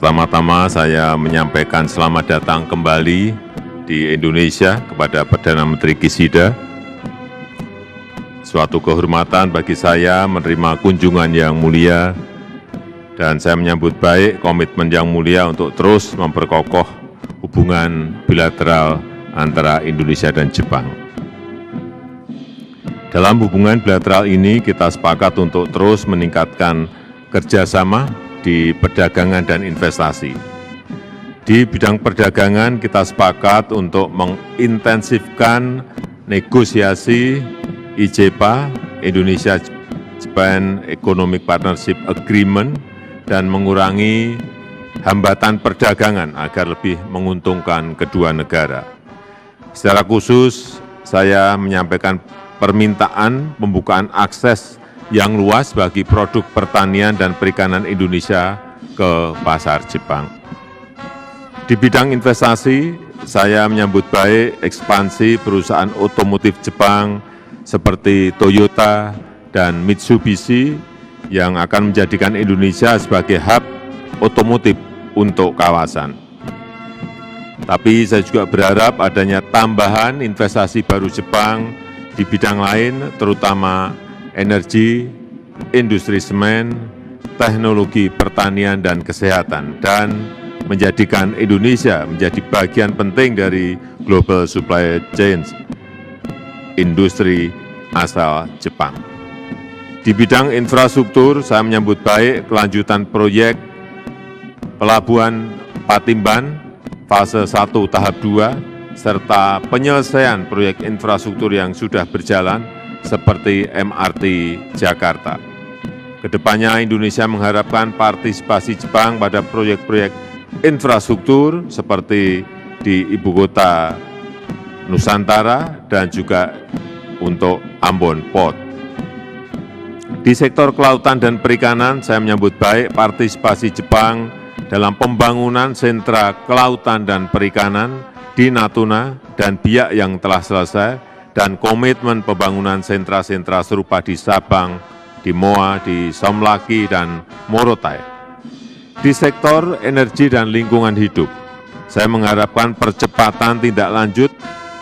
Pertama-tama saya menyampaikan selamat datang kembali di Indonesia kepada Perdana Menteri Kishida. Suatu kehormatan bagi saya menerima kunjungan yang mulia dan saya menyambut baik komitmen yang mulia untuk terus memperkokoh hubungan bilateral antara Indonesia dan Jepang. Dalam hubungan bilateral ini kita sepakat untuk terus meningkatkan kerjasama di perdagangan dan investasi. Di bidang perdagangan kita sepakat untuk mengintensifkan negosiasi IJPA, Indonesia-Japan Economic Partnership Agreement, dan mengurangi hambatan perdagangan agar lebih menguntungkan kedua negara. Secara khusus, saya menyampaikan permintaan pembukaan akses yang luas bagi produk pertanian dan perikanan Indonesia ke pasar Jepang. Di bidang investasi, saya menyambut baik ekspansi perusahaan otomotif Jepang seperti Toyota dan Mitsubishi yang akan menjadikan Indonesia sebagai hub otomotif untuk kawasan. Tapi saya juga berharap adanya tambahan investasi baru Jepang di bidang lain, terutama energi, industri semen, teknologi pertanian dan kesehatan, dan menjadikan Indonesia menjadi bagian penting dari global supply chain industri asal Jepang. Di bidang infrastruktur, saya menyambut baik kelanjutan proyek Pelabuhan Patimban fase 1 tahap 2, serta penyelesaian proyek infrastruktur yang sudah berjalan, seperti MRT Jakarta. Kedepannya Indonesia mengharapkan partisipasi Jepang pada proyek-proyek infrastruktur seperti di Ibu Kota Nusantara dan juga untuk Ambon Port. Di sektor kelautan dan perikanan, saya menyambut baik partisipasi Jepang dalam pembangunan sentra kelautan dan perikanan di Natuna dan Biak yang telah selesai, dan komitmen pembangunan sentra-sentra serupa di Sabang, di Moa, di Somlaki, dan Morotai. Di sektor energi dan lingkungan hidup, saya mengharapkan percepatan tindak lanjut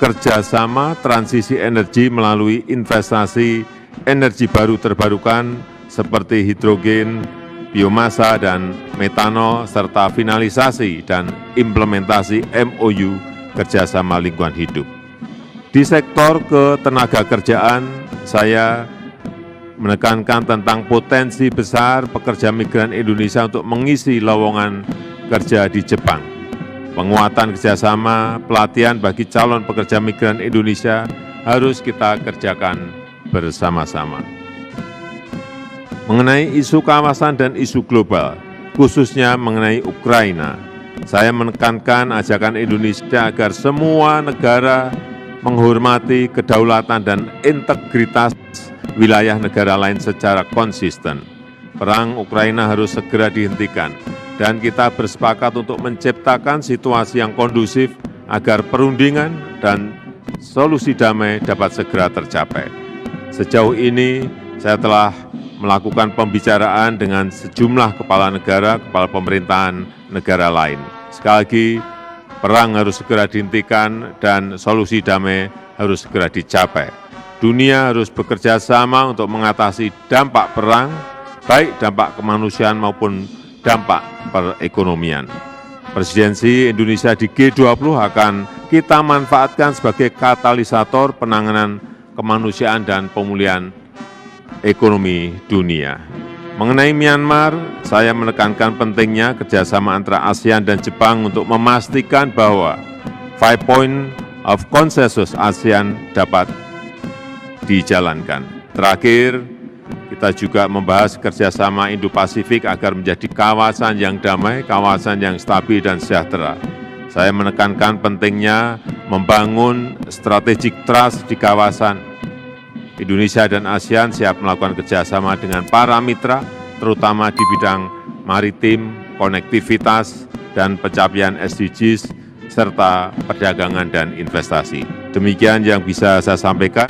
kerjasama transisi energi melalui investasi energi baru terbarukan seperti hidrogen, biomasa, dan metanol, serta finalisasi dan implementasi MOU kerjasama lingkungan hidup. Di sektor ketenagakerjaan, saya menekankan tentang potensi besar pekerja migran Indonesia untuk mengisi lowongan kerja di Jepang. Penguatan kerjasama, pelatihan bagi calon pekerja migran Indonesia harus kita kerjakan bersama-sama. Mengenai isu kawasan dan isu global, khususnya mengenai Ukraina, saya menekankan ajakan Indonesia agar semua negara menghormati kedaulatan dan integritas wilayah negara lain secara konsisten. Perang Ukraina harus segera dihentikan, dan kita bersepakat untuk menciptakan situasi yang kondusif agar perundingan dan solusi damai dapat segera tercapai. Sejauh ini, saya telah melakukan pembicaraan dengan sejumlah kepala negara, kepala pemerintahan negara lain. Sekali lagi, perang harus segera dihentikan dan solusi damai harus segera dicapai. Dunia harus bekerja sama untuk mengatasi dampak perang, baik dampak kemanusiaan maupun dampak perekonomian. Presidensi Indonesia di G20 akan kita manfaatkan sebagai katalisator penanganan kemanusiaan dan pemulihan ekonomi dunia. Mengenai Myanmar, saya menekankan pentingnya kerjasama antara ASEAN dan Jepang untuk memastikan bahwa 5 Point of Consensus ASEAN dapat dijalankan. Terakhir, kita juga membahas kerjasama Indo-Pasifik agar menjadi kawasan yang damai, kawasan yang stabil dan sejahtera. Saya menekankan pentingnya membangun strategic trust di kawasan. Indonesia dan ASEAN siap melakukan kerjasama dengan para mitra, terutama di bidang maritim, konektivitas, dan pencapaian SDGs, serta perdagangan dan investasi. Demikian yang bisa saya sampaikan.